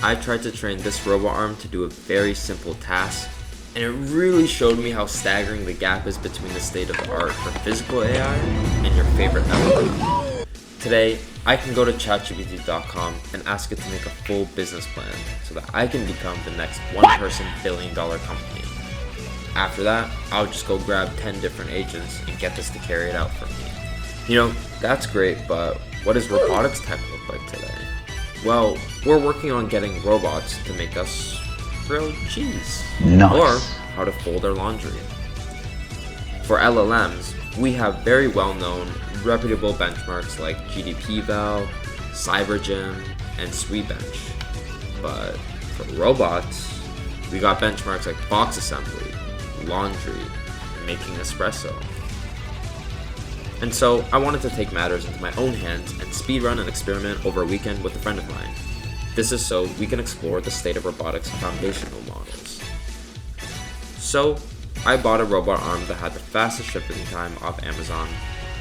I tried to train this robot arm to do a very simple task, and it really showed me how staggering the gap is between the state of the art for physical AI and your favorite LLM. Today, I can go to chatgpt.com and ask it to make a full business plan so that I can become the next one-person billion-dollar company. After that, I'll just go grab 10 different agents and get this to carry it out for me. You know, that's great, but what does robotics tech look like today? Well, we're working on getting robots to make us grilled cheese. Nice. Or how to fold our laundry. For LLMs, we have very well-known, reputable benchmarks like GDPval, CyberGym, and SweetBench. But for robots, we got benchmarks like box assembly, laundry, and making espresso. And so I wanted to take matters into my own hands and speedrun an experiment over a weekend with a friend of mine. This is so we can explore the state of robotics foundational models. So I bought a robot arm that had the fastest shipping time off Amazon,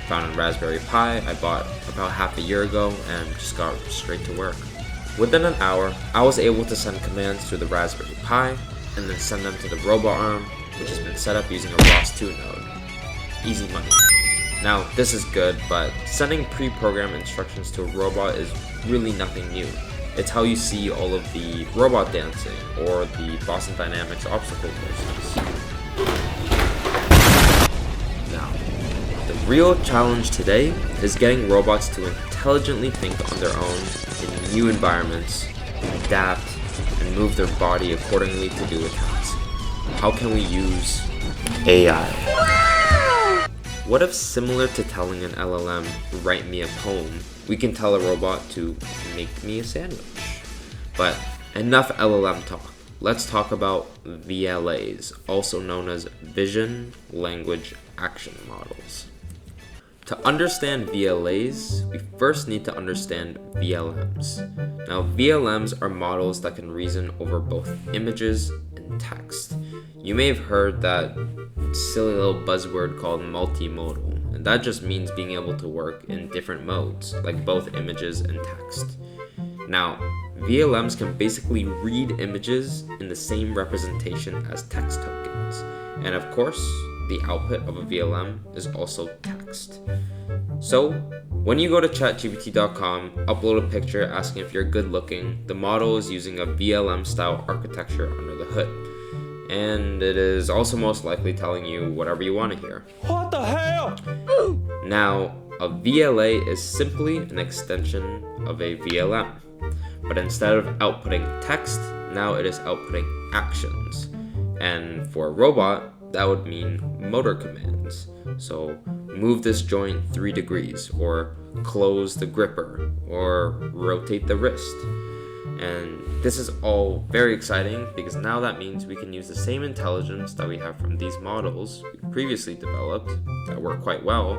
found on Raspberry Pi. I bought about half a year ago and just got straight to work. Within an hour, I was able to send commands through the Raspberry Pi and then send them to the robot arm, which has been set up using a ROS2 node. Easy money. Now, this is good, but sending pre-programmed instructions to a robot is really nothing new. It's how you see all of the robot dancing or the Boston Dynamics obstacle courses. Now, the real challenge today is getting robots to intelligently think on their own in new environments, adapt, and move their body accordingly to do a task. How can we use AI? What if, similar to telling an LLM, write me a poem, we can tell a robot to make me a sandwich? But enough LLM talk. Let's talk about VLAs, also known as Vision Language Action Models. To understand VLAs, we first need to understand VLMs. Now, VLMs are models that can reason over both images and text. You may have heard that silly little buzzword called multimodal, and that just means being able to work in different modes, like both images and text. Now, VLMs can basically read images in the same representation as text tokens, and of course, the output of a VLM is also text. So, when you go to chatgpt.com, upload a picture asking if you're good looking, the model is using a VLM style architecture under the hood. And it is also most likely telling you whatever you want to hear. What the hell? Now, a VLA is simply an extension of a VLM. But instead of outputting text, now it is outputting actions. And for a robot, that would mean motor commands. So, move this joint 3 degrees, or close the gripper, or rotate the wrist. And this is all very exciting because now that means we can use the same intelligence that we have from these models we previously developed that work quite well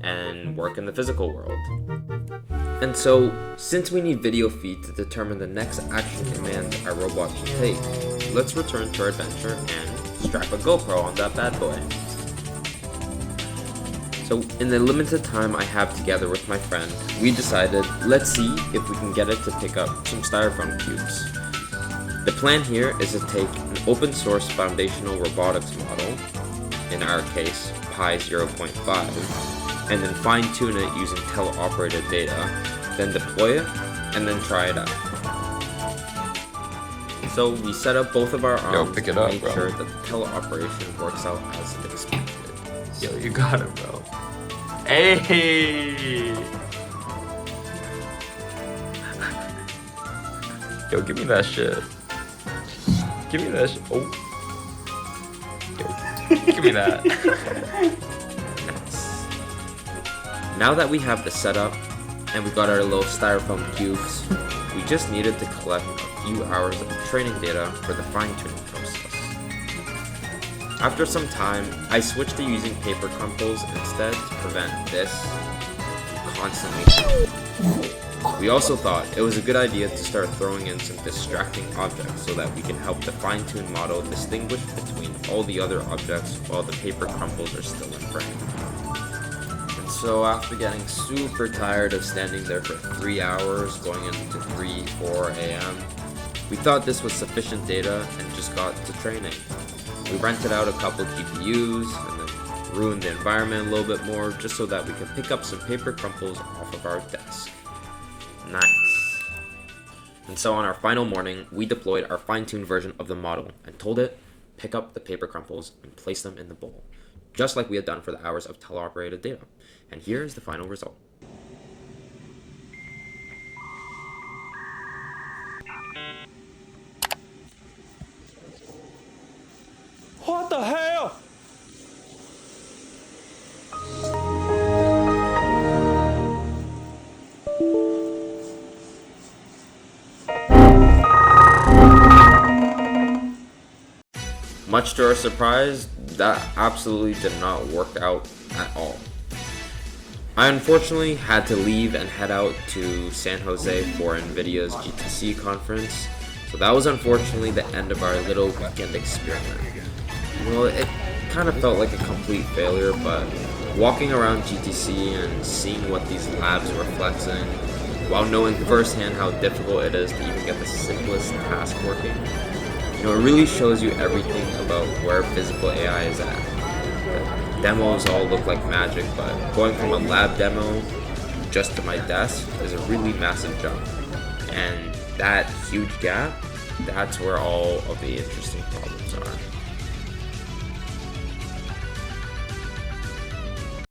and work in the physical world. And so, since we need video feed to determine the next action command our robot should take, let's return to our adventure and strap a GoPro on that bad boy. So, in the limited time I have together with my friend, we decided, let's see if we can get it to pick up some styrofoam cubes. The plan here is to take an open source foundational robotics model, in our case, Pi 0.5, and then fine tune it using teleoperated data, then deploy it, and then try it out. So we set up both of our arms pick it to up, make bro. sure that the teleoperation works out as expected. Yo, you got it, bro. Hey! Yo, give me that shit. Give me that shit. Oh. Yo, give me that. Now that we have the setup and we got our little styrofoam cubes, we just needed to collect a few hours of training data for the fine-tuning process. After some time, I switched to using paper crumples instead to prevent this from constantly. We also thought it was a good idea to start throwing in some distracting objects so that we can help the fine-tuned model distinguish between all the other objects while the paper crumples are still in frame. And so after getting super tired of standing there for 3 hours, going into 3, 4 a.m., We thought this was sufficient data and just got to training. We rented out a couple GPUs and then ruined the environment a little bit more just so that we could pick up some paper crumples off of our desk. Nice. And so on our final morning, we deployed our fine-tuned version of the model and told it, pick up the paper crumples and place them in the bowl, just like we had done for the hours of teleoperated data. And here is the final result. What the hell? Much to our surprise, that absolutely did not work out at all. I unfortunately had to leave and head out to San Jose for NVIDIA's GTC conference, so that was unfortunately the end of our little weekend experiment. Well, it kind of felt like a complete failure, but walking around GTC and seeing what these labs were flexing, while knowing firsthand how difficult it is to even get the simplest task working, it really shows you everything about where physical AI is at. The demos all look like magic, but going from a lab demo just to my desk is a really massive jump. And that huge gap, that's where all of the interesting problems are.